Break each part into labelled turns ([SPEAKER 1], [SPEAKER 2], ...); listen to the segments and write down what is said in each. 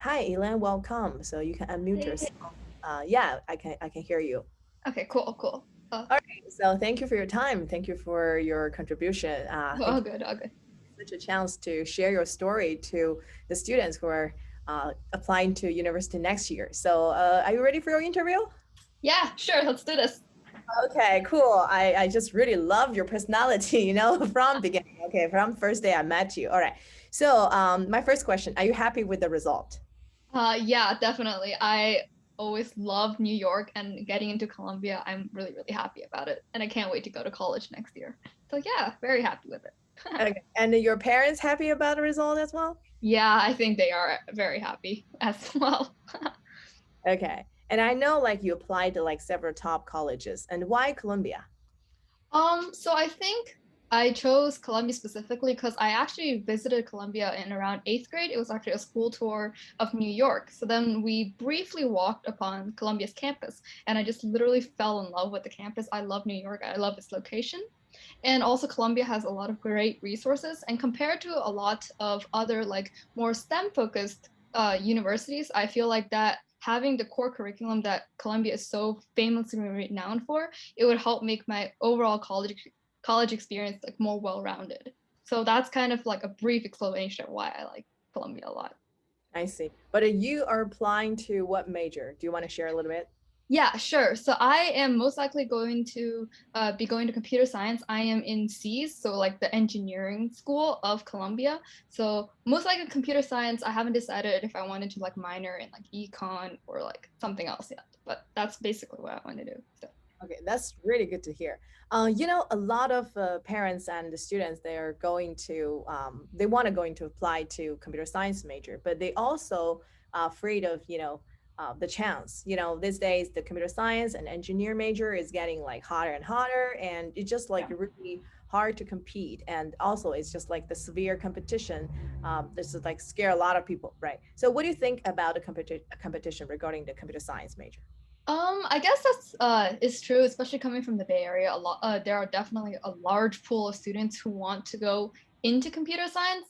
[SPEAKER 1] Hi, Elan, welcome. So you can unmute
[SPEAKER 2] Hey.
[SPEAKER 1] yourself. Yeah, I can hear you.
[SPEAKER 2] Okay, cool.
[SPEAKER 1] All right. So thank you for your time. Thank you for your contribution. Thank
[SPEAKER 2] All
[SPEAKER 1] you
[SPEAKER 2] good, all good.
[SPEAKER 1] for such a chance to share your story to the students who are applying to university next year. So are you ready for your interview?
[SPEAKER 2] Yeah, sure, let's do this.
[SPEAKER 1] Okay, cool. I just really love your personality, from beginning. Okay, from first day I met you. All right. So my first question, are you happy with the result?
[SPEAKER 2] Yeah, definitely. I always loved New York and getting into Columbia. I'm really happy about it. And I can't wait to go to college next year. So yeah, very happy with it.
[SPEAKER 1] Okay. And your parents happy about the result as well?
[SPEAKER 2] Yeah, I think they are very happy as well.
[SPEAKER 1] Okay. And I know like you applied to like several top colleges. And why Columbia?
[SPEAKER 2] So I think I chose Columbia specifically because I actually visited Columbia in around eighth grade. It was actually a school tour of New York. So then we briefly walked upon Columbia's campus, and I just literally fell in love with the campus. I love New York. I love its location. And also Columbia has a lot of great resources. And compared to a lot of other like more STEM focused universities, I feel like that having the core curriculum that Columbia is so famously renowned for, it would help make my overall college experience like more well-rounded. So that's kind of like a brief explanation of why I like Columbia a lot.
[SPEAKER 1] I see. But you are applying to what major? Do you want to share a little bit?
[SPEAKER 2] Yeah, sure. So I am most likely going to be going to computer science. I am in C's, so like the engineering school of Columbia. So most likely computer science. I haven't decided if I wanted to like minor in like econ or like something else yet, but that's basically what I want to do. So.
[SPEAKER 1] Okay, that's really good to hear. A lot of parents and the students, they are going to, they want to going to apply to computer science major, but they also are afraid of, the chance. These days, the computer science and engineer major is getting like hotter and hotter, and it's just like
[SPEAKER 2] Yeah.
[SPEAKER 1] really hard to compete. And also, it's just like the severe competition. This is like scare a lot of people, right? So, what do you think about the competition regarding the computer science major?
[SPEAKER 2] I guess that's is true, especially coming from the Bay Area. A lot there are definitely a large pool of students who want to go into computer science.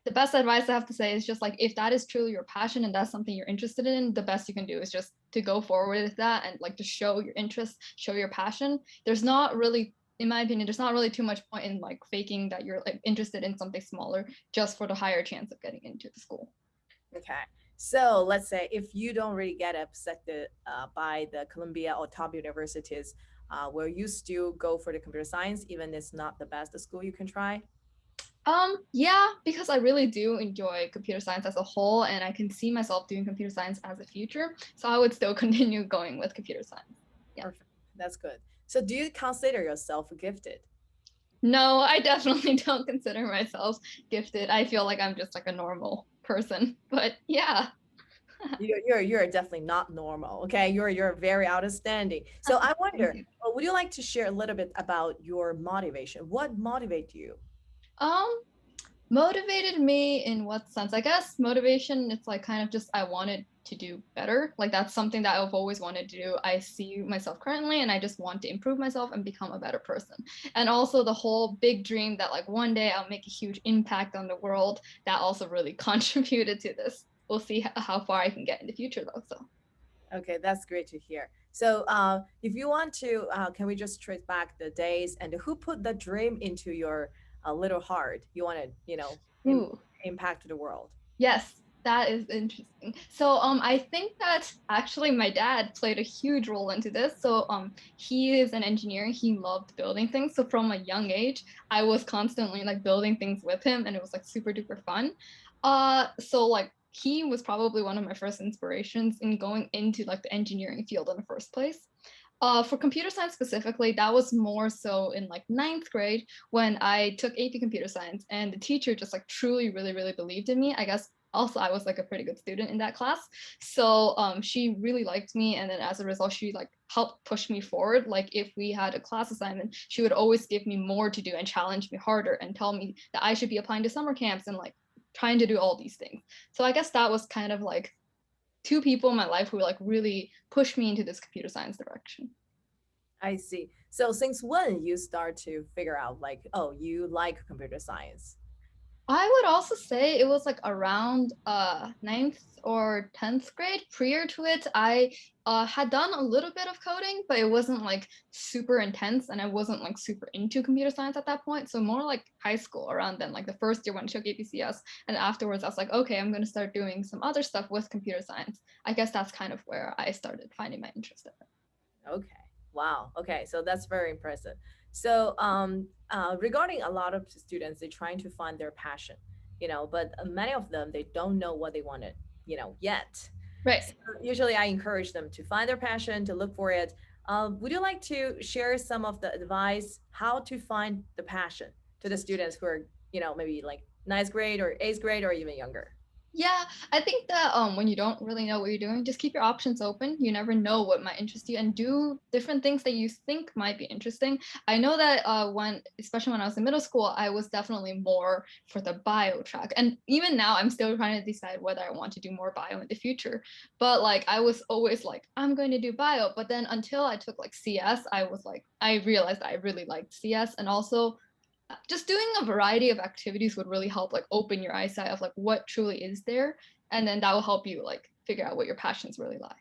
[SPEAKER 2] The best advice I have to say is just like if that is truly your passion and that's something you're interested in, the best you can do is just to go forward with that and like to show your interest, show your passion. There's not really, in my opinion, there's not really too much point in like faking that you're like interested in something smaller just for the higher chance of getting into the school.
[SPEAKER 1] Okay. So let's say if you don't really get accepted by the Columbia or top universities, will you still go for the computer science, even it's not the best school you can try?
[SPEAKER 2] Yeah, because I really do enjoy computer science as a whole, and I can see myself doing computer science as a future. So I would still continue going with computer science. Yeah.
[SPEAKER 1] Perfect. That's good. So do you consider yourself gifted?
[SPEAKER 2] No, I definitely don't consider myself gifted. I feel like I'm just like a normal person. But yeah.
[SPEAKER 1] You're definitely not normal. Okay, you're very outstanding. So I
[SPEAKER 2] Thank
[SPEAKER 1] wonder,
[SPEAKER 2] you.
[SPEAKER 1] would you like to share a little bit about your motivation? What motivates you?
[SPEAKER 2] Um, Motivated me in what sense? I guess motivation, it's like kind of just I wanted to do better. Like that's something that I've always wanted to do. I see myself currently and I just want to improve myself and become a better person. And also the whole big dream that like one day I'll make a huge impact on the world, that also really contributed to this. We'll see how far I can get in the future though. So
[SPEAKER 1] Okay, that's great to hear. So, if you want to, can we just trace back the days and who put the dream into your little heart? You want to,
[SPEAKER 2] ooh,
[SPEAKER 1] impact the world.
[SPEAKER 2] yes, that is interesting. So I think that actually my dad played a huge role into this. So he is an engineer. He loved building things. So from a young age, I was constantly like building things with him and it was like super duper fun. So like he was probably one of my first inspirations in going into like the engineering field in the first place. For computer science specifically, that was more so in like ninth grade when I took AP computer science and the teacher just like truly really believed in me. I guess also I was like a pretty good student in that class. So she really liked me. And then as a result, she like helped push me forward. Like if we had a class assignment, she would always give me more to do and challenge me harder and tell me that I should be applying to summer camps and like trying to do all these things. So I guess that was kind of like two people in my life who like really pushed me into this computer science direction.
[SPEAKER 1] I see. So, since when you start to figure out like, oh, you like computer science?
[SPEAKER 2] I would also say it was like around ninth or 10th grade. Prior to it, I had done a little bit of coding, but it wasn't like super intense, and I wasn't like super into computer science at that point. So more like high school around then, like the first year when I took APCS, and afterwards I was like, okay, I'm gonna start doing some other stuff with computer science. I guess that's kind of where I started finding my interest in it.
[SPEAKER 1] Okay. Wow. Okay. So that's very impressive. So, regarding a lot of students, they're trying to find their passion, but many of them, they don't know what they want to, yet.
[SPEAKER 2] Right.
[SPEAKER 1] So usually I encourage them to find their passion, to look for it. Would you like to share some of the advice how to find the passion to the students who are, maybe like ninth grade or eighth grade or even younger?
[SPEAKER 2] Yeah, I think that when you don't really know what you're doing, just keep your options open. You never know what might interest you, and do different things that you think might be interesting. I know that when, especially when I was in middle school, I was definitely more for the bio track, and even now I'm still trying to decide whether I want to do more bio in the future. But like I was always like, I'm going to do bio, but then until I took like CS, I was like, I realized I really liked CS, and also just doing a variety of activities would really help like open your eyesight of like what truly is there, and then that will help you like figure out what your passions really lie.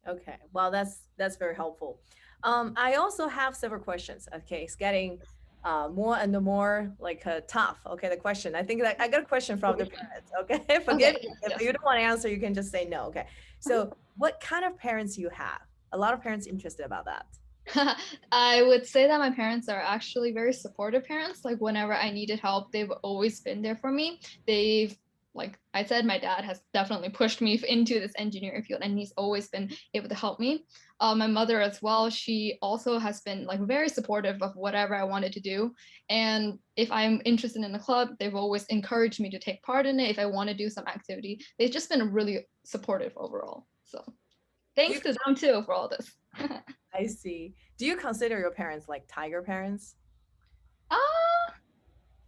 [SPEAKER 1] Okay. Well, that's very helpful. I also have several questions. Okay, it's getting more and more like tough. Okay, the question. I think that I got a question from the parents. Okay, forgive
[SPEAKER 2] Okay,
[SPEAKER 1] me
[SPEAKER 2] yes,
[SPEAKER 1] if
[SPEAKER 2] yes.
[SPEAKER 1] you don't want to answer. You can just say no. Okay. So, what kind of parents you have? A lot of parents interested about that.
[SPEAKER 2] I would say that my parents are actually very supportive parents. Like whenever I needed help, they've always been there for me. They've, like I said, my dad has definitely pushed me into this engineering field, and he's always been able to help me. My mother as well, she also has been like very supportive of whatever I wanted to do. And if I'm interested in a club, they've always encouraged me to take part in it. If I want to do some activity, they've just been really supportive overall. So
[SPEAKER 1] Do
[SPEAKER 2] thanks
[SPEAKER 1] you?
[SPEAKER 2] to them too for all this.
[SPEAKER 1] I see. Do you consider your parents like tiger parents?
[SPEAKER 2] Ah,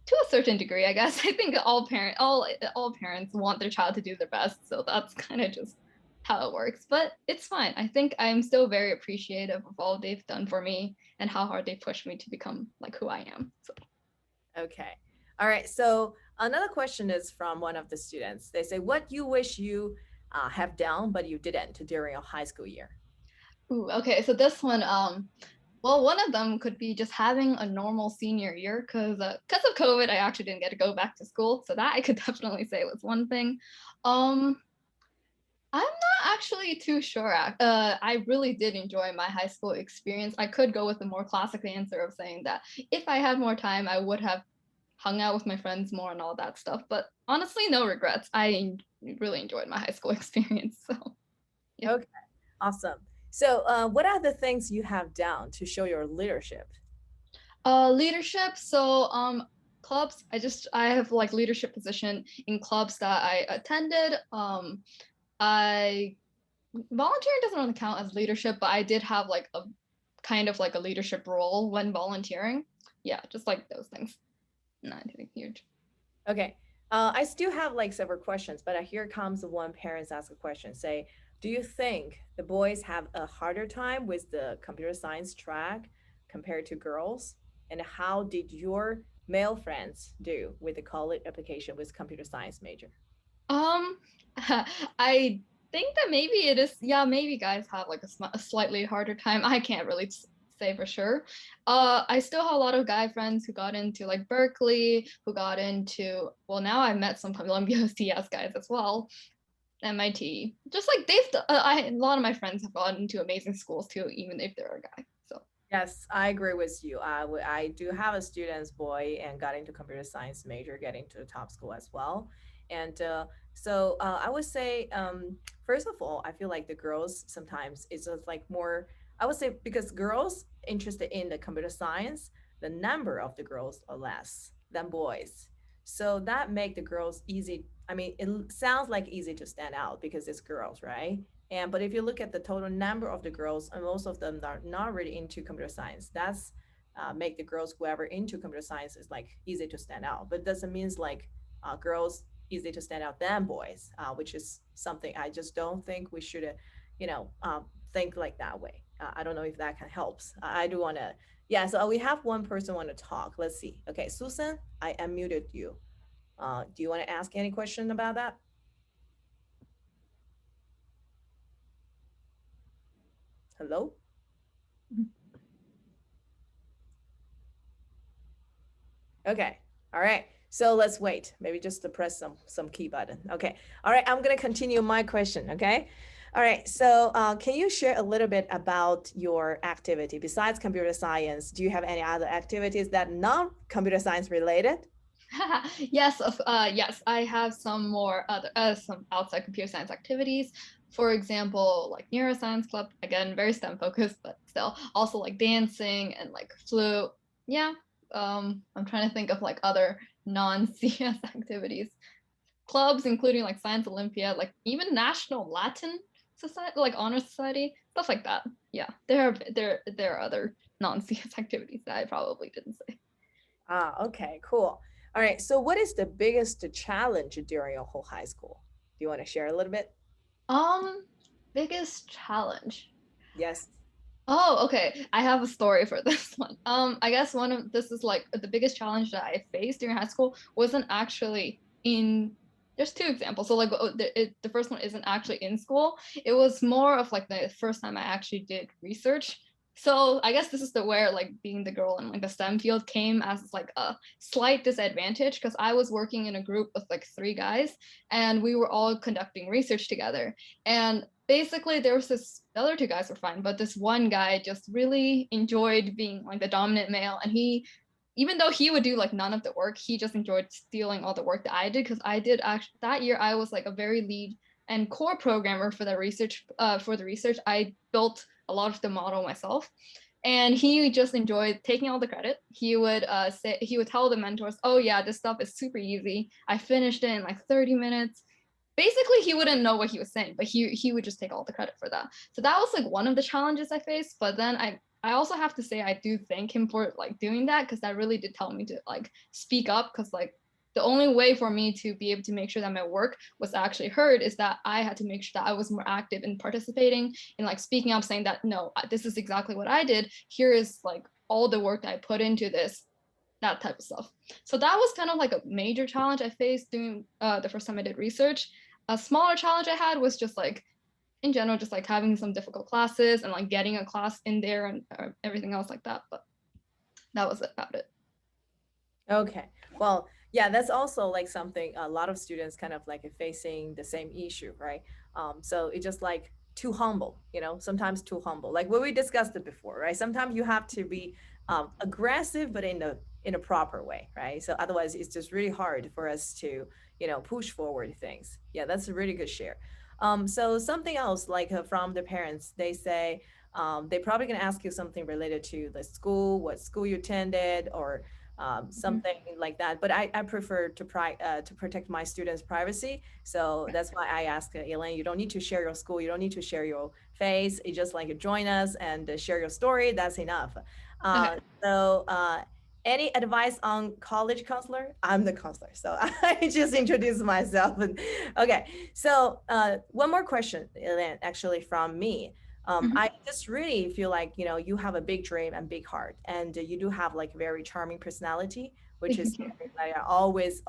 [SPEAKER 2] to a certain degree, I guess. I think all parents want their child to do their best, so that's kind of just how it works. But it's fine. I think I'm still very appreciative of all they've done for me and how hard they pushed me to become like who I am. So,
[SPEAKER 1] Okay. All right. So another question is from one of the students. They say, "What you wish you have done but you didn't during your high school year?"
[SPEAKER 2] ooh, okay. So this one, well, one of them could be just having a normal senior year because of COVID, I actually didn't get to go back to school. So that I could definitely say was one thing. Um, I'm not actually too sure. I really did enjoy my high school experience. I could go with the more classic answer of saying that if I had more time, I would have hung out with my friends more and all that stuff. But honestly, no regrets. Really enjoyed my high school experience. So, yeah.
[SPEAKER 1] Okay. Awesome. So, what are the things you have done to show your leadership?
[SPEAKER 2] Leadership. So, clubs. I have like leadership position in clubs that I attended. I volunteering doesn't really count as leadership, but I did have like a kind of like a leadership role when volunteering. Yeah, just like those things. Not anything huge.
[SPEAKER 1] Okay. I still have like several questions, but here comes one parents ask a question. Say, do you think the boys have a harder time with the computer science track compared to girls? And how did your male friends do with the college application with computer science major?
[SPEAKER 2] Um, I think that maybe it is. Yeah, maybe guys have like a slightly harder time. I can't really say for sure. I still have a lot of guy friends who got into like Berkeley, who got into. Well, now I've met some Columbia CS guys as well. MIT. Just like a lot of my friends have gotten into amazing schools too, even if they're a guy. So,
[SPEAKER 1] Yes, I agree with you. I do have a student's boy and got into computer science major, getting to the top school as well. And I would say, first of all, I feel like the girls sometimes it's just like more, I would say because girls interested in the computer science, the number of the girls are less than boys. So that make the girls easy. I mean, it sounds like easy to stand out because it's girls, right? And but if you look at the total number of the girls, and most of them are not really into computer science. That's make the girls whoever into computer science is like easy to stand out. But doesn't means like girls easy to stand out than boys, which is something I just don't think we should, you know, think like that way. I don't know if that can helps. I do want to. Yeah, so we have one person want to talk. Let's see. Okay, Susan, I unmuted you. Do you want to ask any question about that? Hello? Okay. All right. So let's wait. Maybe just to press some key button. Okay. All right. I'm gonna continue my question. Okay. All right. So can you share a little bit about your activity besides computer science? Do you have any other activities that not computer science related?
[SPEAKER 2] Yes, I have some more other some outside computer science activities. For example, like neuroscience club, again, very STEM focused, but still also like dancing and like flute. Yeah. I'm trying to think of like other non-CS activities. Clubs, including like Science Olympiad, like even National Latin Society, like Honor Society, stuff like that. Yeah, there are other non-CS activities that I probably didn't say.
[SPEAKER 1] Ah, okay, cool. All right. So what is the biggest challenge during your whole high school? Do you want to share a little bit?
[SPEAKER 2] Um, Biggest challenge.
[SPEAKER 1] Yes.
[SPEAKER 2] Oh, okay. I have a story for this one. I guess one of this is like the biggest challenge that I faced during high school wasn't actually in. There's two examples. So like the first one isn't actually in school. It was more of like the first time I actually did research. So I guess this is the where like being the girl in like the STEM field came as like a slight disadvantage because I was working in a group of like three guys and we were all conducting research together. And basically there was this the other two guys were fine, but this one guy just really enjoyed being like the dominant male, and he even though he would do like none of the work, he just enjoyed stealing all the work that I did because I did actually that year I was like a very lead and core programmer for the research. For the research, I built a lot of the model myself, and he just enjoyed taking all the credit. He would tell the mentors, "Oh yeah, this stuff is super easy. I finished it in like 30 minutes." Basically he wouldn't know what he was saying, but he would just take all the credit for that. So that was like one of the challenges I faced. But then I also have to say I do thank him for like doing that because that really did tell me to like speak up because like the only way for me to be able to make sure that my work was actually heard is that I had to make sure that I was more active in participating in like speaking up, saying that no, this is exactly what I did. Here is like all the work that I put into this, that type of stuff. So that was kind of like a major challenge I faced doing the first time I did research. A smaller challenge I had was just like in general, just like having some difficult classes and like getting a class in there and everything else like that. But that was about it.
[SPEAKER 1] Okay. Well, yeah, that's also like something a lot of students kind of like facing the same issue, right? So it's just like too humble, sometimes too humble. Like what we discussed it before, right? Sometimes you have to be aggressive, but in a proper way, right? So otherwise, it's just really hard for us to, push forward things. Yeah, that's a really good share. So something else, like from the parents, they say they probably gonna ask you something related to the school, what school you attended, or
[SPEAKER 2] Mhm.
[SPEAKER 1] something like that. But I prefer to protect my students' privacy. So that's why I ask Elaine, you don't need to share your school, you don't need to share your face. You just like join us and share your story. That's enough.
[SPEAKER 2] Okay.
[SPEAKER 1] So any advice on college counselor? I'm the counselor, so I just introduced myself. And, okay, so one more question, Elaine, actually from me.
[SPEAKER 2] Mhm.
[SPEAKER 1] I just really feel like you have a big dream and big heart, and you do have like very charming personality, which is something that I always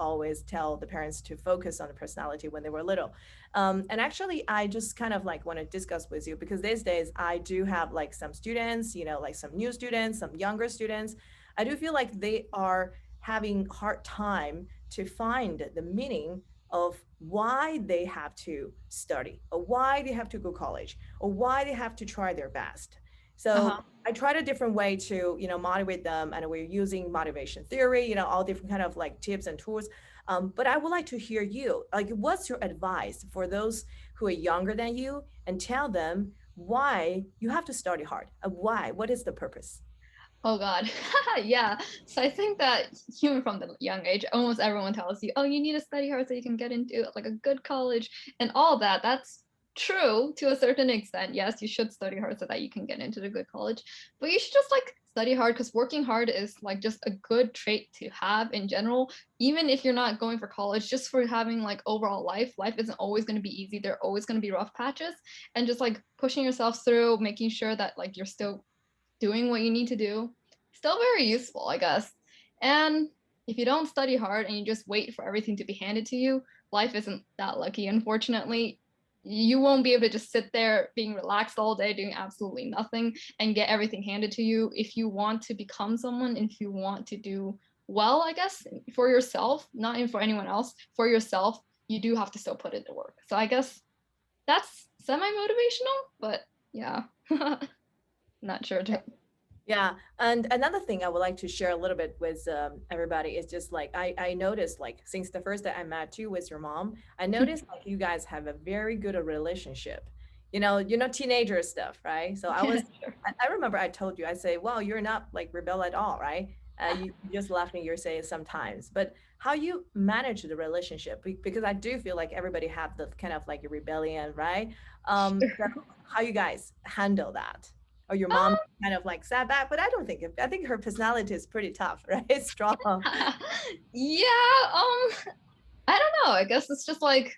[SPEAKER 1] tell the parents to focus on the personality when they were little. And actually, I just kind of like want to discuss with you because these days I do have like some students, like some new students, some younger students. I do feel like they are having hard time to find the meaning of why they have to study or why they have to go college or why they have to try their best. So
[SPEAKER 2] Uh-huh.
[SPEAKER 1] I tried a different way to, motivate them, and we're using motivation theory, all different kind of like tips and tools. But I would like to hear you, like, what's your advice for those who are younger than you, and tell them why you have to study hard. Why? What is the purpose?
[SPEAKER 2] Oh God. Yeah. So I think that even from the young age, almost everyone tells you, oh, you need to study hard so you can get into like a good college and all that. That's true to a certain extent. Yes, you should study hard so that you can get into the good college. But you should just like study hard because working hard is like just a good trait to have in general. Even if you're not going for college, just for having like overall life, life isn't always going to be easy. There are always going to be rough patches. And just like pushing yourself through, making sure that like you're still doing what you need to do. Still very useful, I guess. And if you don't study hard and you just wait for everything to be handed to you, life isn't that lucky. Unfortunately, you won't be able to just sit there being relaxed all day doing absolutely nothing and get everything handed to you. If you want to become someone, if you want to do well, I guess, for yourself, not even for anyone else, for yourself, you do have to still put in the work. So I guess that's semi motivational, but yeah, not sure.
[SPEAKER 1] Yeah, and another thing I would like to share a little bit with everybody is just like I noticed like since the first day I met you with your mom, I noticed like you guys have a very good relationship. Teenager stuff, right? So
[SPEAKER 2] Sure.
[SPEAKER 1] I remember I told you I say, well, you're not like rebel at all, right? You just laugh me. You're saying sometimes, but how you manage the relationship because I do feel like everybody have the kind of like a rebellion, right? So
[SPEAKER 2] Sure.
[SPEAKER 1] how you guys handle that? Or your mom kind of like sat back, but I don't think I think her personality is pretty tough, right? Strong.
[SPEAKER 2] Yeah, I don't know. I guess it's just like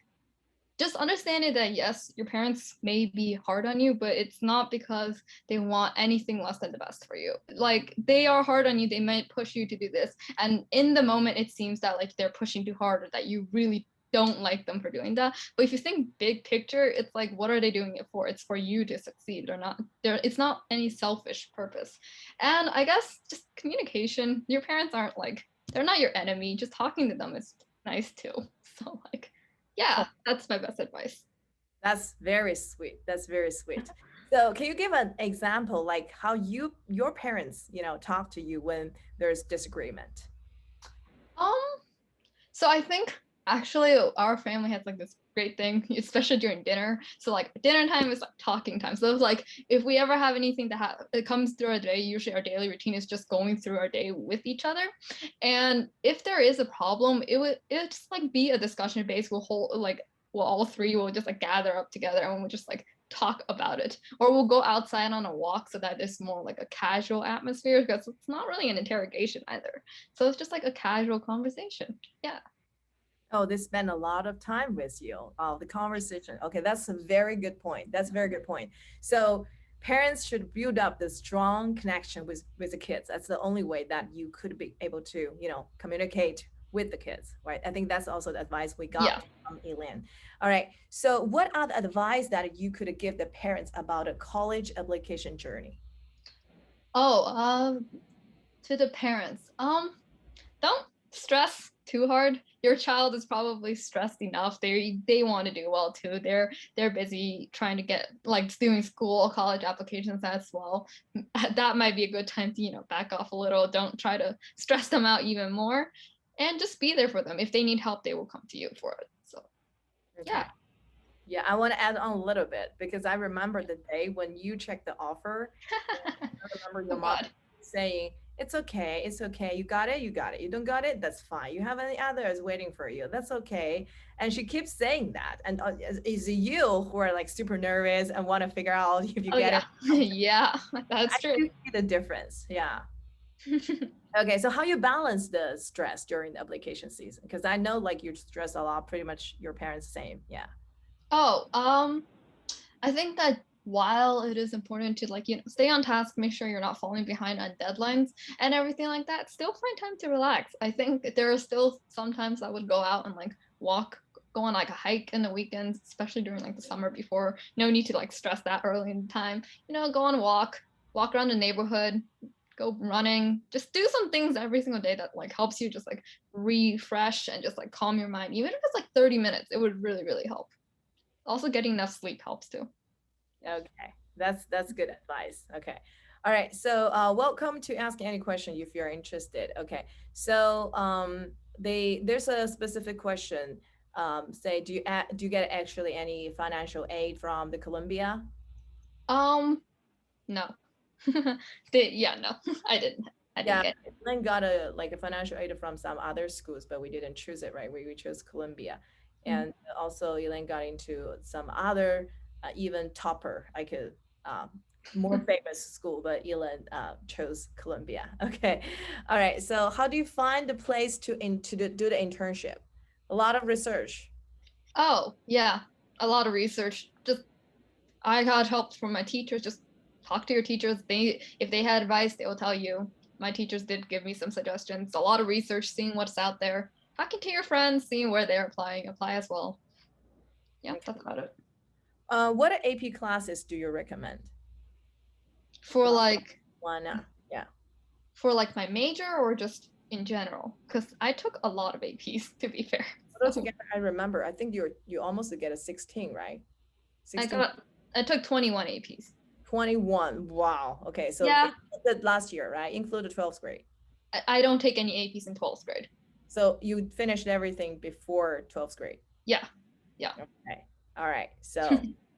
[SPEAKER 2] just understanding that yes, your parents may be hard on you, but it's not because they want anything less than the best for you. Like they are hard on you, they might push you to do this, and in the moment it seems that like they're pushing too hard or that you really don't like them for doing that. But if you think big picture, it's like what are they doing it for? It's for you to succeed. They're not there, it's not any selfish purpose. And I guess just communication. Your parents aren't like they're not your enemy. Just talking to them is nice too. So like
[SPEAKER 1] Oh,
[SPEAKER 2] yeah, that's my best advice.
[SPEAKER 1] that's very sweet. That's very sweet. So, can you give an example, like how your parents, talk to you when there's disagreement?
[SPEAKER 2] Um, so I think actually our family has like this great thing, especially during dinner. So like dinner time is like talking time. So it's like if we ever have anything that it comes through our day, usually our daily routine is just going through our day with each other. And if there is a problem, it just like be a discussion base. We'll all three will just like gather up together and we'll just like talk about it, or we'll go outside on a walk so that it's more like a casual atmosphere because it's not really an interrogation either. So it's just like a casual conversation. Yeah.
[SPEAKER 1] Oh, they spend a lot of time with you. The conversation. Okay, that's a very good point. That's a very good point. So parents should build up the strong connection with the kids. That's the only way that you could be able to, communicate with the kids, right? I think that's also the advice we
[SPEAKER 2] Yeah.
[SPEAKER 1] got from Elaine. All right. So what are the advice that you could give the parents about a college application journey?
[SPEAKER 2] Oh, to the parents. Don't stress too hard. Your child is probably stressed enough. They want to do well too. They're busy trying to get like doing school, college applications as well. That might be a good time to, back off a little. Don't try to stress them out even more. And just be there for them. If they need help, they will come to you for it. So
[SPEAKER 1] Okay.
[SPEAKER 2] yeah.
[SPEAKER 1] Yeah, I want to add on a little bit because I remember the day when you checked the offer. I remember your
[SPEAKER 2] Oh
[SPEAKER 1] mom
[SPEAKER 2] God.
[SPEAKER 1] saying, "It's okay, it's okay. You got it, you got it. You don't got it, that's fine. You have any others waiting for you. That's okay." And she keeps saying that. And is it you who are like super nervous and want to figure out if you
[SPEAKER 2] Oh
[SPEAKER 1] get
[SPEAKER 2] yeah.
[SPEAKER 1] it?
[SPEAKER 2] Yeah,
[SPEAKER 1] I
[SPEAKER 2] that's true.
[SPEAKER 1] do see the difference. Yeah. Okay, so how you balance the stress during the application season? Because I know like you stress a lot, pretty much your parents same. Yeah.
[SPEAKER 2] Oh, I think that while it is important to like, stay on task, make sure you're not falling behind on deadlines and everything like that, still find time to relax. I think there are still sometimes I would go out and like walk, go on like a hike in the weekends, especially during like the summer before no need to like stress that early in the time. Go on a walk around the neighborhood, go running, just do some things every single day that like helps you just like refresh and just like calm your mind. Even if it's like 30 minutes, it would really, really help. Also getting enough sleep helps too.
[SPEAKER 1] Okay, that's good advice. Okay, all right. So welcome to ask any question if you're interested. Okay, so there's a specific question. Say, do you get actually any financial aid from the Columbia?
[SPEAKER 2] Um, no. Yeah, no, I didn't. I didn't
[SPEAKER 1] Yeah,
[SPEAKER 2] get.
[SPEAKER 1] Lynn got a financial aid from some other schools, but we didn't choose it, right? We chose Columbia,
[SPEAKER 2] Mm.
[SPEAKER 1] and also Elaine got into some other even topper, I could um, more famous school, but Elaine chose Columbia. Okay, all right. So how do you find the place do the internship? A lot of research.
[SPEAKER 2] Oh, yeah, a lot of research. Just I got help from my teachers. Just talk to your teachers. They if they had advice, they will tell you. my teachers did give me some suggestions. A lot of research, seeing what's out there, talking to your friends, seeing where they're applying, apply as well. Yeah,
[SPEAKER 1] Okay.
[SPEAKER 2] that's about it.
[SPEAKER 1] What AP classes do you recommend?
[SPEAKER 2] For
[SPEAKER 1] Uh,
[SPEAKER 2] like
[SPEAKER 1] one, yeah.
[SPEAKER 2] for like my major or just in general, because I took a lot of APs to be fair. So
[SPEAKER 1] Altogether, I remember. I think you almost get a 16, right?
[SPEAKER 2] I
[SPEAKER 1] 16,
[SPEAKER 2] got I took 21 APs.
[SPEAKER 1] 21. Wow. Okay, so
[SPEAKER 2] Yeah,
[SPEAKER 1] included last year, right? Included 12th grade.
[SPEAKER 2] I don't take any APs in 12th grade.
[SPEAKER 1] So you finished everything before 12th grade.
[SPEAKER 2] Yeah, yeah.
[SPEAKER 1] Okay. All right. So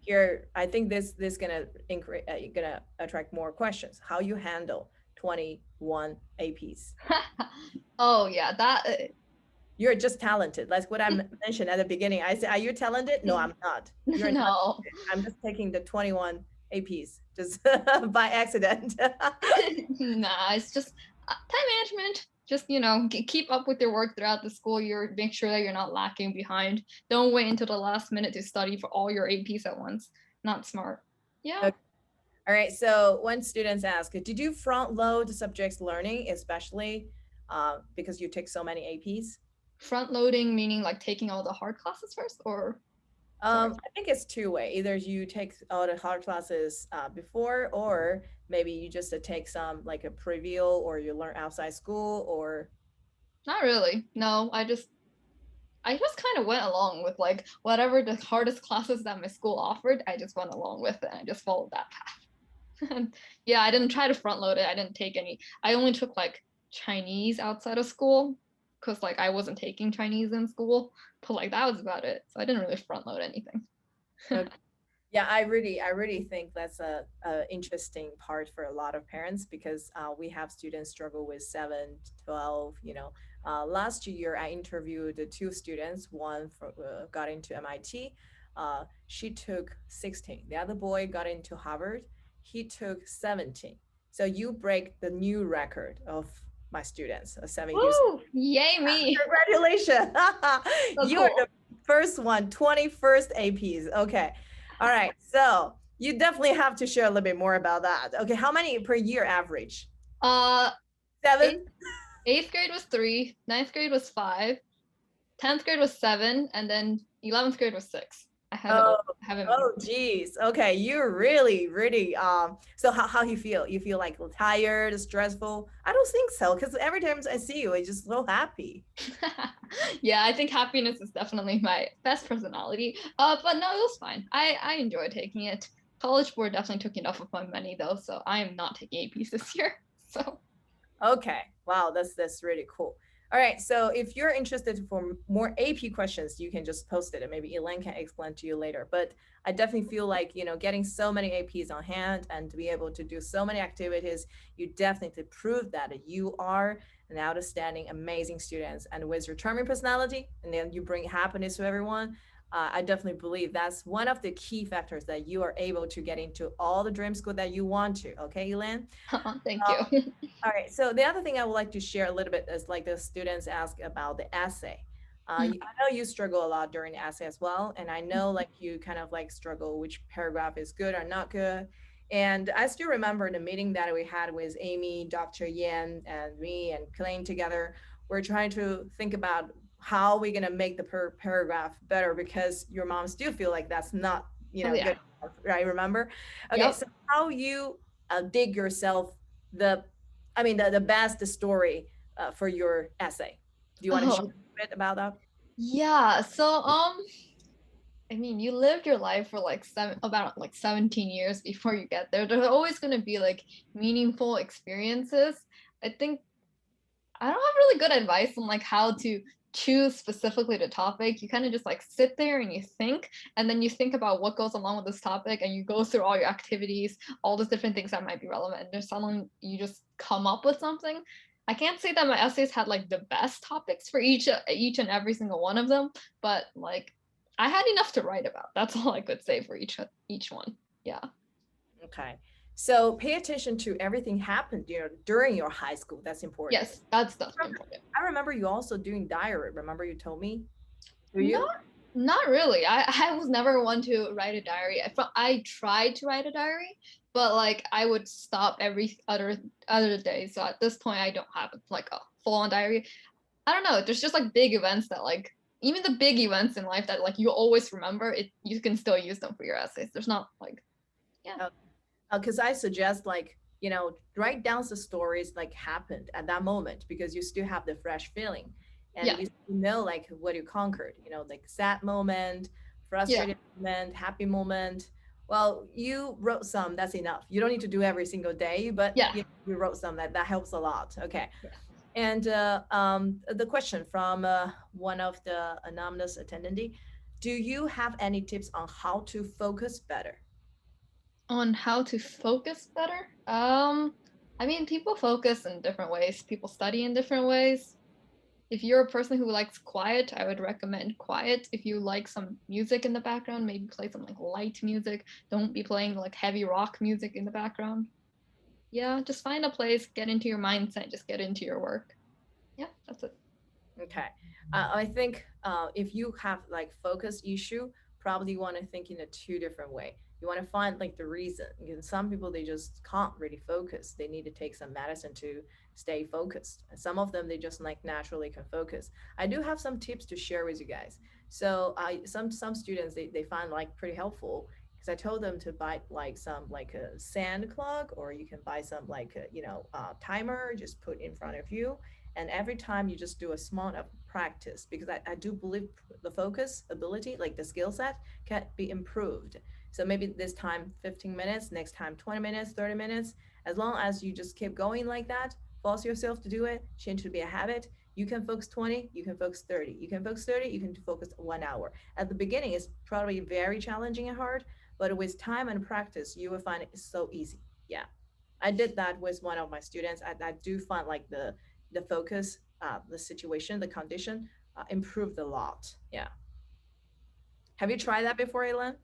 [SPEAKER 1] here, I think this gonna increase, gonna attract more questions. How you handle 21 APs?
[SPEAKER 2] Oh yeah, that
[SPEAKER 1] You're just talented. Like what I mentioned at the beginning. I said, are you talented? No, I'm not. You're not.
[SPEAKER 2] no.
[SPEAKER 1] I'm just taking the 21 APs just by accident.
[SPEAKER 2] Nah, it's just time management. Just keep up with your work throughout the school year. Make sure that you're not lacking behind. Don't wait until the last minute to study for all your APs at once. Not smart. Yeah.
[SPEAKER 1] Okay. All right. So when students ask, did you front load the subjects learning, especially because you take so many APs?
[SPEAKER 2] Front loading meaning like taking all the hard classes first, or sorry.
[SPEAKER 1] I think it's two-way. Either you take all the hard classes before, or maybe you just take some like a preview, or you learn outside school, or
[SPEAKER 2] Not really. No, I just kind of went along with like whatever the hardest classes that my school offered. I just went along with it. And I just followed that path. And yeah, I didn't try to front load it. I didn't take any. I only took like Chinese outside of school because like I wasn't taking Chinese in school. But like that was about it. So I didn't really front load anything.
[SPEAKER 1] okay. Yeah, I really think that's a interesting part for a lot of parents because we have students struggle with 7, 12. Last year I interviewed the two students. One got into MIT. She took 16. The other boy got into Harvard. He took 17. So you break the new record of my students, 17.
[SPEAKER 2] Woo! Yay me!
[SPEAKER 1] Congratulations.
[SPEAKER 2] So
[SPEAKER 1] You are
[SPEAKER 2] cool.
[SPEAKER 1] the first one, 21st APs. Okay. All right. So you definitely have to share a little bit more about that. Okay. How many per year average?
[SPEAKER 2] Uh, eighth,
[SPEAKER 1] 7?
[SPEAKER 2] eighth grade was 3, ninth grade was 5, 10th grade was 7, and then 11th grade was 6. I have it
[SPEAKER 1] Oh,
[SPEAKER 2] all. I have it
[SPEAKER 1] oh,
[SPEAKER 2] memorized.
[SPEAKER 1] geez. Okay. You're really, really, so how you feel? You feel like tired, stressful? I don't think so. Because every time I see you, I'm just so happy.
[SPEAKER 2] Yeah, I think happiness is definitely my best personality. But no, it was fine. I enjoyed taking it. College board definitely took enough of my money though, so I am not taking APs this year. So
[SPEAKER 1] Okay. Wow, that's really cool. All right. So if you're interested for more AP questions, you can just post it and maybe Elaine can explain to you later. But I definitely feel like, getting so many APs on hand and to be able to do so many activities, you definitely prove that you are an outstanding, amazing student. And with your charming personality, and then you bring happiness to everyone. I definitely believe that's one of the key factors that you are able to get into all the dream school that you want to. Okay, Elaine?
[SPEAKER 2] thank you.
[SPEAKER 1] All right. So the other thing I would like to share a little bit is like the students ask about the essay. I know you struggle a lot during the essay as well, and I know like you kind of like struggle which paragraph is good or not good. And I still remember the meeting that we had with Amy, Dr. Yan, and me and Kelaine together. We're trying to think about how we're gonna make the paragraph better because your mom still feel like that's not
[SPEAKER 2] Oh
[SPEAKER 1] good
[SPEAKER 2] yeah.
[SPEAKER 1] enough, right? Remember? Okay,
[SPEAKER 2] Yep.
[SPEAKER 1] so how you dig yourself the the best story for your essay. Do you want to share
[SPEAKER 2] Oh
[SPEAKER 1] a bit about that?
[SPEAKER 2] yeah. So I mean, you lived your life for like about like 17 years before you get there. There's always going to be like meaningful experiences. I think I don't have really good advice on like how to choose specifically the topic. You kind of just like sit there and you think, and then you think about what goes along with this topic, and you go through all your activities, all the different things that might be relevant. And there's someone you just come up with something. I can't say that my essays had like the best topics for each and every single one of them, but like I had enough to write about. That's all I could say for each one. Yeah.
[SPEAKER 1] Okay. So pay attention to everything happened, during your high school. That's important.
[SPEAKER 2] Yes, that's important.
[SPEAKER 1] I remember you also doing diary. Remember you told me? Do
[SPEAKER 2] Not
[SPEAKER 1] you?
[SPEAKER 2] Not really. I was never one to write a diary. I tried to write a diary, but like I would stop every other day. So at this point, I don't have like a full on diary. I don't know. There's just like big events that like even the big events in life that like you always remember it. You can still use them for your essays. There's not like yeah
[SPEAKER 1] Because I suggest like write down the stories like happened at that moment because you still have the fresh feeling, and
[SPEAKER 2] yeah
[SPEAKER 1] you know like what you conquered. Like sad moment,
[SPEAKER 2] yeah
[SPEAKER 1] frustrated moment, happy moment. Well, you wrote some. That's enough. You don't need to do every single day, but
[SPEAKER 2] yeah.
[SPEAKER 1] you wrote some. That helps a lot. Okay.
[SPEAKER 2] Yeah.
[SPEAKER 1] And the question from one of the anonymous attendee: do you have any tips on how to focus better?
[SPEAKER 2] On how to focus better. I mean, people focus in different ways. People study in different ways. If you're a person who likes quiet, I would recommend quiet. If you like some music in the background, maybe play some like light music. Don't be playing like heavy rock music in the background. Yeah, just find a place, get into your mindset, just get into your work. Yeah, that's it.
[SPEAKER 1] Okay. I think if you have like focus issue, probably you want to think in a two different way. You want to find like the reason. Because some people they just can't really focus. They need to take some medicine to stay focused. And some of them they just like naturally can focus. I do have some tips to share with you guys. So some students they find like pretty helpful because I told them to buy like some like a sand clock, or you can buy some like a, timer just put in front of you, and every time you just do a small of practice, because I do believe the focus ability, like the skill set, can be improved. So maybe this time 15 minutes, next time 20 minutes, 30 minutes. As long as you just keep going like that, force yourself to do it, change to be a habit. You can focus 20, you can focus 30, you can focus 30, you can focus 1 hour. At the beginning it's probably very challenging and hard, but with time and practice you will find it so easy. Yeah, I did that with one of my students. I do find like the focus, the situation, the condition improved a lot. Yeah. Have you tried that before, Ellen?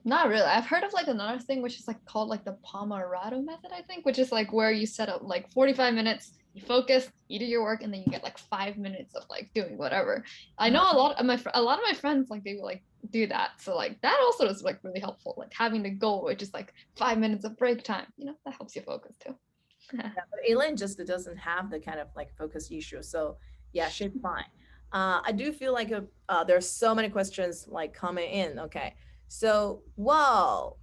[SPEAKER 2] Not really. I've heard of like another thing which is like called like the Pomodoro method, I think, which is like where you set up like 45 minutes, you focus, you do your work, and then you get like 5 minutes of like doing whatever. I know a lot of my friends like they will like do that. So like that also is like really helpful. Like having the goal, which is like 5 minutes of break time, that helps you focus too.
[SPEAKER 1] Yeah, but Elaine just doesn't have the kind of like focus issue. So yeah, she's fine. I do feel like there's so many questions like coming in. Okay. So, wow.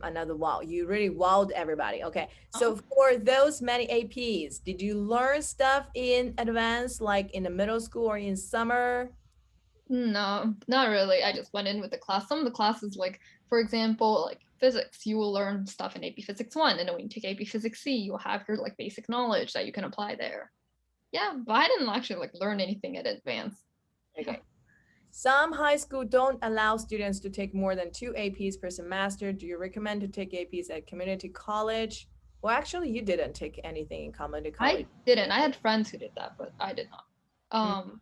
[SPEAKER 1] Another wow. You really wowed everybody. Okay. So
[SPEAKER 2] Oh.
[SPEAKER 1] for those many APs, did you learn stuff in advance, like in the middle school or in summer?
[SPEAKER 2] No, not really. I just went in with the class. Some of the classes, like for example, like physics, you will learn stuff in AP Physics 1, and then when you take AP Physics C, you'll have your like basic knowledge that you can apply there. Yeah, but I didn't actually like learn anything in advance. Yeah.
[SPEAKER 1] Okay. Some high school don't allow students to take more than two APs per semester. Do you recommend to take APs at community college? Well, actually, you didn't take anything in community college.
[SPEAKER 2] I didn't. I had friends who did that, but I did not.
[SPEAKER 1] Mm,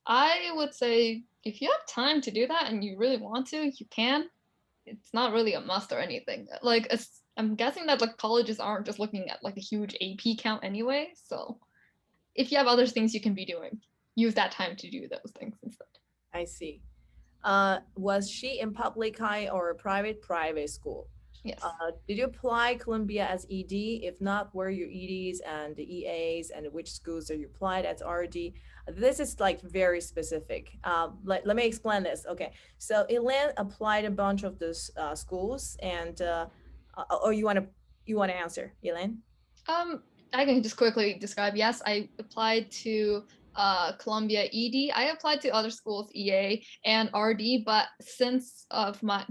[SPEAKER 2] I would say if you have time to do that and you really want to, you can. It's not really a must or anything. Like I'm guessing that like colleges aren't just looking at like a huge AP count anyway. So if you have other things you can be doing, use that time to do those things instead.
[SPEAKER 1] I see. Was she in public high or private school?
[SPEAKER 2] Yes.
[SPEAKER 1] Did you apply Columbia as ED? If not, where are your EDs and the EAs, and which schools are you applied as RD? This is like very specific. Let me explain this. Okay, so Elan applied a bunch of those schools, and or you want to answer, Elan?
[SPEAKER 2] Um, I can just quickly describe. Yes, I applied to Columbia ED. I applied to other schools EA and RD, but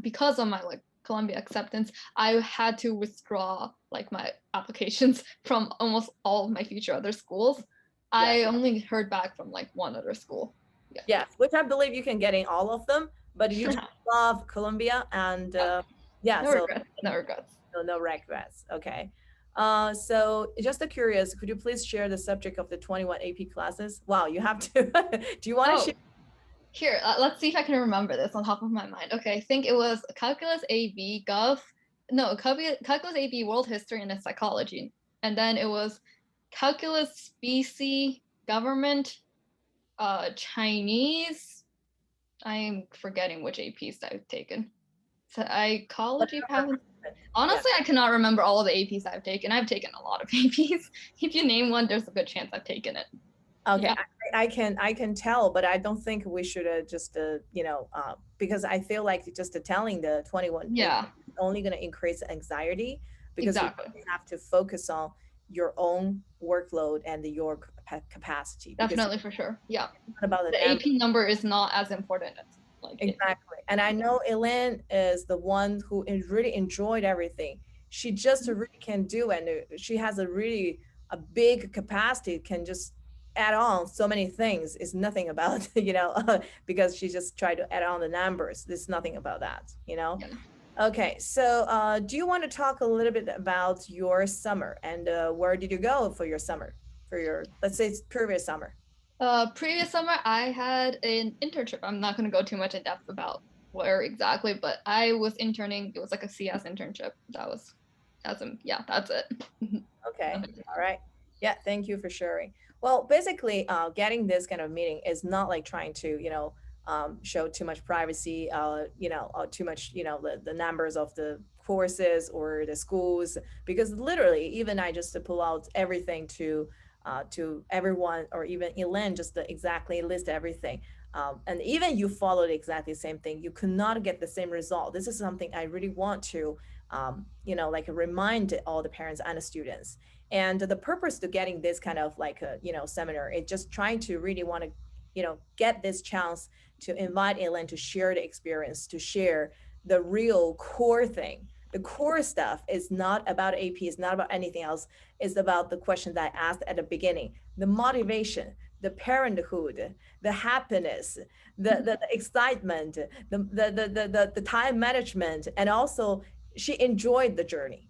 [SPEAKER 2] because of my like Columbia acceptance, I had to withdraw like my applications from almost all of my future other schools.
[SPEAKER 1] Yeah.
[SPEAKER 2] I only heard back from like one other school. Yeah.
[SPEAKER 1] Yes, which I believe you can get in all of them, but you just love Columbia, and yeah,
[SPEAKER 2] No
[SPEAKER 1] so
[SPEAKER 2] regrets. No regrets.
[SPEAKER 1] no regrets. Okay. So just curious, could you please share the subject of the 21 AP classes? Wow, you have to. Do you want to share?
[SPEAKER 2] Oh, here, let's see if I can remember this on top of my mind. Okay, I think it was Calculus AB Gov. No, Calculus AB World History and Psychology. And then it was Calculus Species Government, Chinese. I am forgetting which APs I've taken. So psychology
[SPEAKER 1] Whatever.
[SPEAKER 2] haven't.
[SPEAKER 1] Yeah.
[SPEAKER 2] Honestly, I cannot remember all of the APs I've taken. I've taken a lot of APs. If you name one, there's a good chance I've taken it.
[SPEAKER 1] Okay,
[SPEAKER 2] Yeah.
[SPEAKER 1] I can tell, but I don't think we should just because I feel like just telling the 21 AP
[SPEAKER 2] Yeah.
[SPEAKER 1] is only going to increase anxiety because you
[SPEAKER 2] Exactly.
[SPEAKER 1] have to focus on your own workload and your capacity because
[SPEAKER 2] Definitely for sure. Yeah.
[SPEAKER 1] it's not about the
[SPEAKER 2] The
[SPEAKER 1] number.
[SPEAKER 2] AP number is not as important as like it.
[SPEAKER 1] Exactly. And I know Elaine is the one who really enjoyed everything. She just really can do, and she has a big capacity, can just add on so many things. It's nothing about, because she just tried to add on the numbers. There's nothing about that.
[SPEAKER 2] Yeah.
[SPEAKER 1] Okay, so do you want to talk a little bit about your summer and where did you go for your summer, for your, let's say, it's previous summer?
[SPEAKER 2] Previous summer, I had an internship. I'm not going to go too much in depth about where exactly, but I was interning. It was like a CS internship. Yeah, that's it.
[SPEAKER 1] Okay.
[SPEAKER 2] Nothing.
[SPEAKER 1] All right. Yeah. Thank you for sharing. Well, basically, getting this kind of meeting is not like trying to, show too much privacy, too much, the numbers of the courses or the schools, because literally, even I just to pull out everything to everyone, or even Elaine just to exactly list everything. And even you followed exactly the same thing, you could not get the same result. This is something I really want to like remind all the parents and the students. And the purpose to getting this kind of like a, seminar, it just trying to really want to, get this chance to invite Ellen to share the experience, to share the real core thing. The core stuff is not about AP, it's not about anything else. It's about the question that I asked at the beginning, the motivation, the parenthood, the happiness, the excitement, the time management, and also she enjoyed the journey.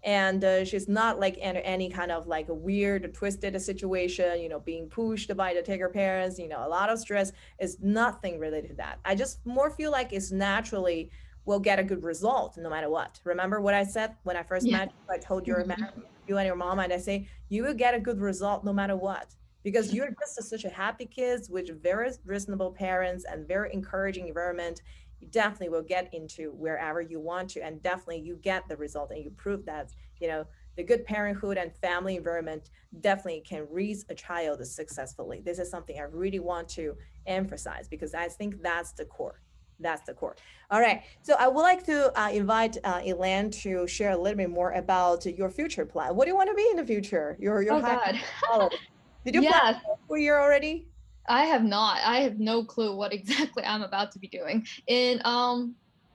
[SPEAKER 1] And she's not like in any kind of like a weird twisted situation, being pushed by the taker parents, a lot of stress. Is nothing related to that. I just more feel like it's naturally will get a good result no matter what. Remember what I said when I first
[SPEAKER 2] Yeah.
[SPEAKER 1] met you? I told
[SPEAKER 2] Mhm.
[SPEAKER 1] you and your mom, and I say you will get a good result no matter what, because you're just such a happy kids with very reasonable parents and very encouraging environment. You definitely will get into wherever you want to, and definitely you get the result, and you prove that the good parenthood and family environment definitely can raise a child successfully. This is something I really want to emphasize because I think that's the core. That's the core. All right, so I would like to invite Elan to share a little bit more about your future plan. What do you want to be in the future? Your
[SPEAKER 2] Oh
[SPEAKER 1] high
[SPEAKER 2] God.
[SPEAKER 1] college. Did you plan
[SPEAKER 2] Yes,
[SPEAKER 1] for a year already?
[SPEAKER 2] I have not. I have no clue what exactly I'm about to be doing. And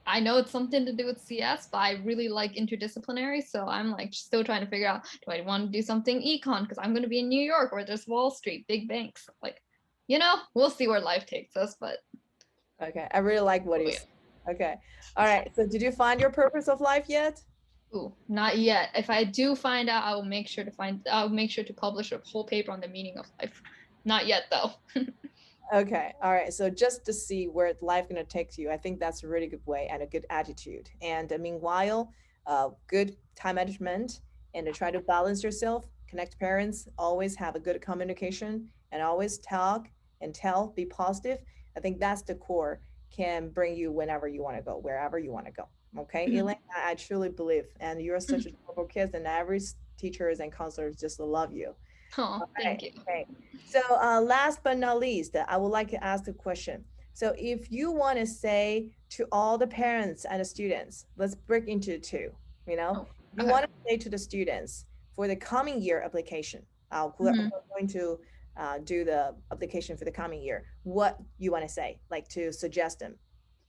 [SPEAKER 2] I know it's something to do with CS, but I really like interdisciplinary. So I'm like still trying to figure out, do I want to do something econ? Because I'm going to be in New York where there's Wall Street, big banks. Like, we'll see where life takes us. But
[SPEAKER 1] Okay, I really like what
[SPEAKER 2] oh
[SPEAKER 1] you
[SPEAKER 2] yeah.
[SPEAKER 1] said. Okay, all right. So did you find your purpose of life yet?
[SPEAKER 2] Ooh, not yet. If I do find out, I'll make sure to publish a whole paper on the meaning of life. Not yet though.
[SPEAKER 1] Okay, all right. So just to see where life gonna take you, I think that's a really good way and a good attitude. And meanwhile, good time management and to try to balance yourself, connect parents, always have a good communication, and always talk and tell, be positive. I think that's the core can bring you whenever you want to go, wherever you want to go. Okay, Elaine, I truly believe, and you're such a adorable kid, and every teachers and counselors just love you.
[SPEAKER 2] Oh,
[SPEAKER 1] All right.
[SPEAKER 2] thank you.
[SPEAKER 1] Okay. So, last but not least, I would like to ask a question. So, if you want to say to all the parents and the students, let's break into two.
[SPEAKER 2] Oh,
[SPEAKER 1] If you
[SPEAKER 2] okay.
[SPEAKER 1] want to say to the students for the coming year application, who
[SPEAKER 2] Mhm.
[SPEAKER 1] are going to do the application for the coming year, what you want to say, like to suggest them?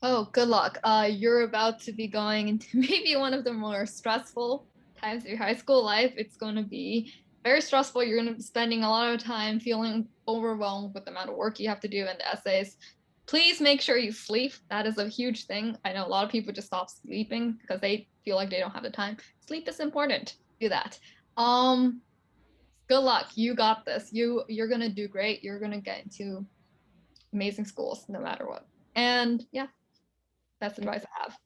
[SPEAKER 2] Oh, good luck. You're about to be going into maybe one of the more stressful times of your high school life. It's going to be very stressful. You're going to be spending a lot of time feeling overwhelmed with the amount of work you have to do and the essays. Please make sure you sleep. That is a huge thing. I know a lot of people just stop sleeping because they feel like they don't have the time. Sleep is important. Do that. Um, Good luck. You got this. You're gonna do great. You're gonna get into amazing schools no matter what. And yeah, that's advice I have.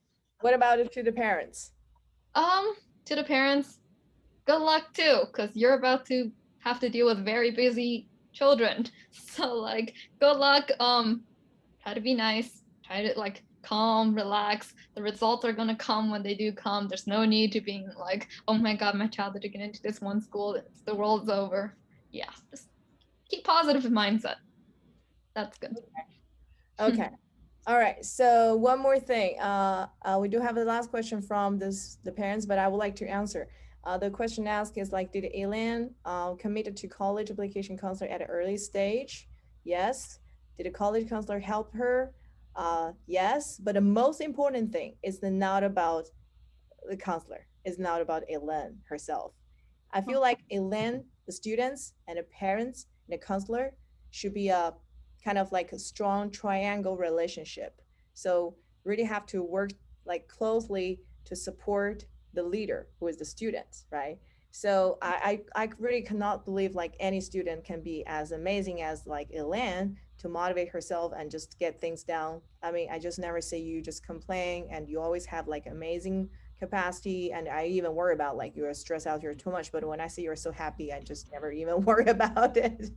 [SPEAKER 1] What about it to the parents?
[SPEAKER 2] Um, to the parents, good luck too, because you're about to have to deal with very busy children. So like, good luck. Try to be nice. Try to like calm, relax. The results are gonna come when they do come. There's no need to being like, oh my god, my child didn't get into this one school. The world's over. Yeah, just keep positive mindset. That's good.
[SPEAKER 1] Okay. All right. So one more thing. We do have the last question from the parents, but I would like to answer. The question asked is like, did Elaine committed to college application counselor at an early stage? Yes. Did a college counselor help her? Yes. But the most important thing is the not about the counselor. It's not about Elaine herself. I feel like Elaine, the students, and the parents, and the counselor should be a kind of like a strong triangle relationship. So really have to work like closely to support the leader who is the student, right? So I really cannot believe like any student can be as amazing as like Elaine to motivate herself and just get things down. I mean, I just never see you just complain, and you always have like amazing capacity. And I even worry about like you're stressed out, you're too much, but when I see you're so happy, I just never even worry about it.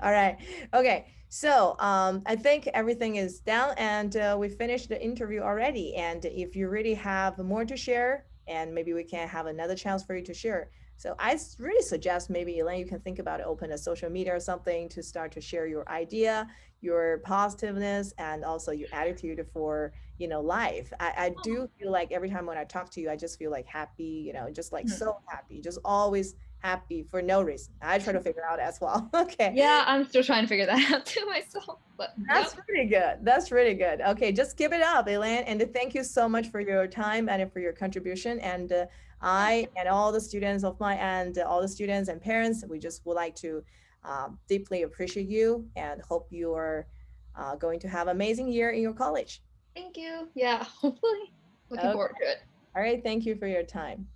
[SPEAKER 1] All right. Okay, so I think everything is down, and we finished the interview already. And if you really have more to share, and maybe we can have another chance for you to share, so really suggest maybe Elaine, you can think about it, open a social media or something to start to share your idea, your positiveness, and also your attitude for life. I do feel like every time when I talk to you, I just feel like happy, just like so happy, just always happy for no reason. I try to figure out as well. Okay.
[SPEAKER 2] Yeah, I'm still trying to figure that out to myself. But yep.
[SPEAKER 1] That's really good. That's really good. Okay, just keep it up, Elaine. And thank you so much for your time and for your contribution. And I and all the students of my and all the students and parents, we just would like to deeply appreciate you and hope you are going to have an amazing year in your college.
[SPEAKER 2] Thank you. Yeah, hopefully. Looking
[SPEAKER 1] Okay.
[SPEAKER 2] forward to it.
[SPEAKER 1] All right. Thank you for your time.